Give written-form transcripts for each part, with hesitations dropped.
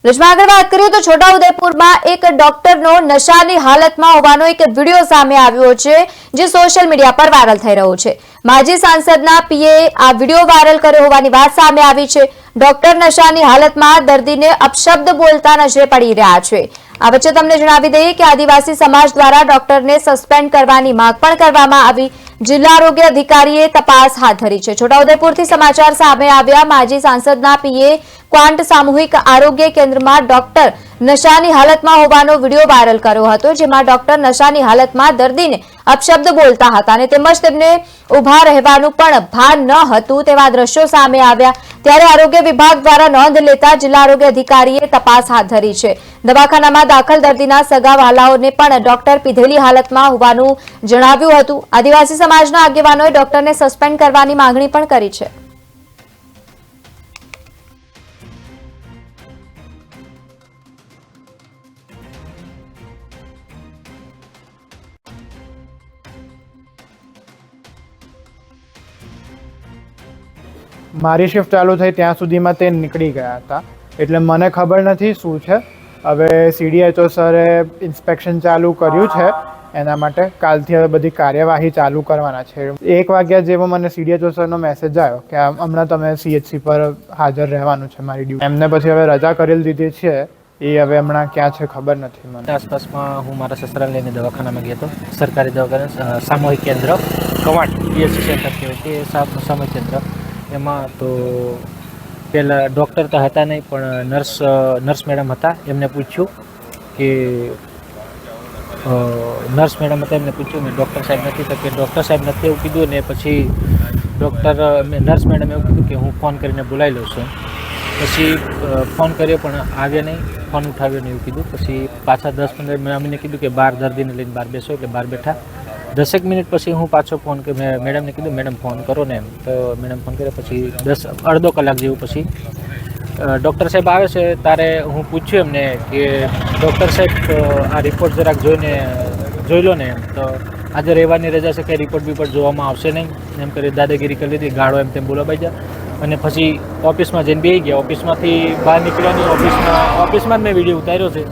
દેશમાં આગળ વાત કરીએ તો છોટાઉદેપુરમાં એક ડોક્ટરનો નશાની હાલતમાં હોવાનો એક વિડીયો સામે આવ્યો છે, જે સોશિયલ મીડિયા પર વાયરલ થઈ રહ્યો છે। માજી સાંસદના પીએ આ વિડીયો વાયરલ કર્યો હોવાની વાત સામે આવી છે। ડોક્ટર નશાની હાલતમાં દર્દીને અપશબ્દ બોલતા નજરે પડી રહ્યા છે। આ વચ્ચે તમને જણાવી દઈએ કે આદિવાસી સમાજ દ્વારા ડોક્ટરને સસ્પેન્ડ કરવાની માંગ પણ કરવામાં આવી। જિલ્લા આરોગ્ય અધિકારીએ તપાસ હાથ ધરી છે। છોટાઉદેપુરથી સમાચાર સામે આવ્યા। માજી સાંસદના પીએ ક્વાંટ સામૂહિક આરોગ્ય કેન્દ્રમાં ડોક્ટર નશાની હાલતમાં હોવાનો વિડીયો વાયરલ કર્યો હતો, જેમાં ડોક્ટર નશાની હાલતમાં દર્દીને અપશબ્દ બોલતા હતા અને તેમજ તેમને ઉભા રહેવાનું પણ ભાન ન હતું તેવા દ્રશ્યો સામે આવ્યા। ત્યારે આરોગ્ય વિભાગ દ્વારા નોંધ લેતા જિલ્લા આરોગ્ય અધિકારીએ તપાસ હાથ ધરી છે। દવાખાનામાં દાખલ દર્દીના સગા વહાલાઓને પણ ડોક્ટર પીધેલી હાલતમાં હોવાનું જણાવ્યું હતું। આદિવાસી સમાજના આગેવાનોએ ડોક્ટરને સસ્પેન્ડ કરવાની માંગણી પણ કરી છે। મારી શિફ્ટ ચાલુ થઈ ત્યાં સુધીમાં તે નીકળી ગયા હતા, એટલે મને ખબર નથી શું છે। હવે CDHO સરે ઇન્સ્પેક્શન ચાલુ કર્યું છે, એના માટે કાલથી હવે બધી કાર્યવાહી ચાલુ કરવાના છે। 1 વાગ્યા જેવો મને CDHO સરનો મેસેજ આવ્યો કે હમણાં તમે CHC પર હાજર રહેવાનું છે મારી ડ્યુટી। એમને પછી હવે રજા કરેલી દીધી છે, એ હવે હમણાં ક્યાં છે ખબર નથી મને। આસપાસમાં હું મારા સસરાને લઈને દવાખાનામાં ગયો હતો, સરકારી દવાખાના સામૂહિક કેન્દ્ર કવાંટ PHC સેન્ટર કહેવાય તે સામૂહિક કેન્દ્ર। એમાં તો પહેલાં ડૉક્ટર તો હતા નહીં, પણ નર્સ મેડમ હતા। એમને પૂછ્યું કે નર્સ મેડમ હતા, એમને પૂછ્યું મેં ડૉક્ટર સાહેબ નથી તો કે ડૉક્ટર સાહેબ નથી એવું કીધું ને પછી નર્સ મેડમ એવું કીધું કે હું ફોન કરીને બોલાવી લઉં છું। પછી ફોન કર્યો પણ આવ્યા નહીં, ફોન ઉઠાવ્યો નહીં એવું કીધું। પછી પાછા 10-15 મિનિટ અમને કીધું કે બહાર દર્દીને લઈને બહાર બેસો, એટલે બહાર બેઠા। 10 મિનિટ પછી હું પાછો ફોન મેડમને કીધું મેડમ ફોન કરો ને એમ, તો મેડમ ફોન કર્યો। પછી અડધો કલાક જેવું પછી ડૉક્ટર સાહેબ આવે છે, ત્યારે હું પૂછ્યું એમને કે ડૉક્ટર સાહેબ આ રિપોર્ટ જરાક જોઈ લો ને એમ, તો આજે રહેવાની રજા છે કે રિપોર્ટ જોવામાં આવશે નહીં એમ કરી દાદાગીરી કરી લીધી, ગાળો એમ તેમ બોલાવાઈ ગયા। અને પછી ઓફિસમાં જઈને બેસી ગયા। ઓફિસમાંથી બહાર નીકળવાની ઓફિસમાં જ મેં વિડીયો ઉતાર્યો છે।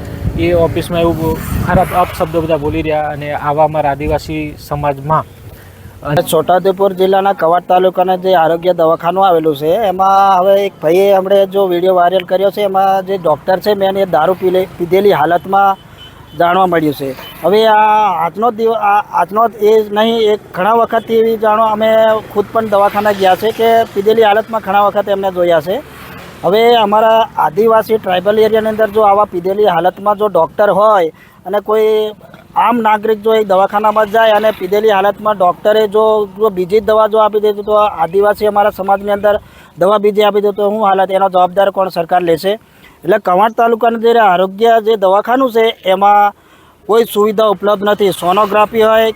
એ ઓફિસમાં એવું ખરાબ અપશબ્દો બધા બોલી રહ્યા, અને આવા અમારા આદિવાસી સમાજમાં અને છોટાઉદેપુર જિલ્લાના કવાંટ તાલુકાના જે આરોગ્ય દવાખાનું આવેલું છે, એમાં હવે એક ભાઈએ હમણે જો વિડીયો વાયરલ કર્યો છે, એમાં જે ડૉક્ટર છે મેન એ દારૂ પીધેલી હાલતમાં જાણવા મળ્યું છે। હવે આ આજનો એ નહીં, એક ઘણા વખતથી એવી અમે ખુદ પણ દવાખાના ગયા છે કે પીધેલી હાલતમાં ઘણા વખત એમને જોયા છે। હવે અમારા આદિવાસી ટ્રાઇબલ એરિયાની અંદર જો આવા પીધેલી હાલતમાં જો ડૉક્ટર હોય અને કોઈ આમ નાગરિક જો એ દવાખાનામાં જાય અને પીધેલી હાલતમાં ડૉક્ટરે જો બીજી દવા જો આપી દે તો આદિવાસી અમારા સમાજની અંદર દવા બીજી આપી દે તો શું હાલત, એનો જવાબદાર કોણ સરકાર લેશે? એટલે કવાંટ તાલુકાનું જે આરોગ્ય જે દવાખાનું છે એમાં કોઈ સુવિધા ઉપલબ્ધ નથી। સોનોગ્રાફી હોય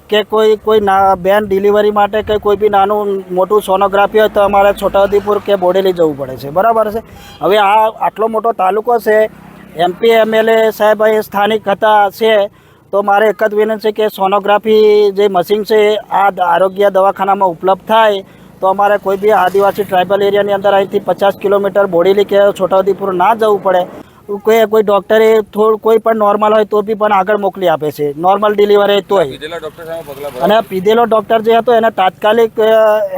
કે કોઈ બેન ડિલિવરી માટે કે કોઈ બી નાનું મોટું સોનોગ્રાફી હોય તો અમારે છોટાઉદેપુર કે બોડેલી જવું પડે છે, બરાબર છે। હવે આટલો મોટો તાલુકો છે, MP MLA સાહેબ અહીં સ્થાનિક હતા છે, તો મારે એક જ વિનંતી છે કે સોનોગ્રાફી જે મશીન છે આ આરોગ્ય દવાખાનામાં ઉપલબ્ધ થાય તો અમારે કોઈ બી આદિવાસી ટ્રાઇબલ એરિયાની અંદર અહીંથી 50 કિલોમીટર બોડેલી કે છોટાઉદેપુર ના જવું પડે। કોઈ ડૉક્ટરે કોઈ પણ નોર્મલ હોય તો બી પણ આગળ મોકલી આપે છે, નોર્મલ ડિલિવરી તોય। અને પીધેલો ડૉક્ટર જે હતો એને તાત્કાલિક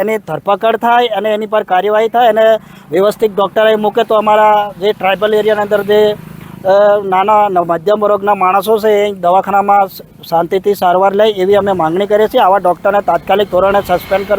એની ધરપકડ થાય અને એની પર કાર્યવાહી થાય અને વ્યવસ્થિત ડૉક્ટર અહીં મૂકે તો અમારા જે ટ્રાઇબલ એરિયાની અંદર જે નાના મધ્યમ વર્ગના માણસો છે એ દવાખાનામાં શાંતિથી સારવાર લે એવી અમે માંગણી કરીએ છીએ। આવા ડૉક્ટરને તાત્કાલિક ધોરણે સસ્પેન્ડ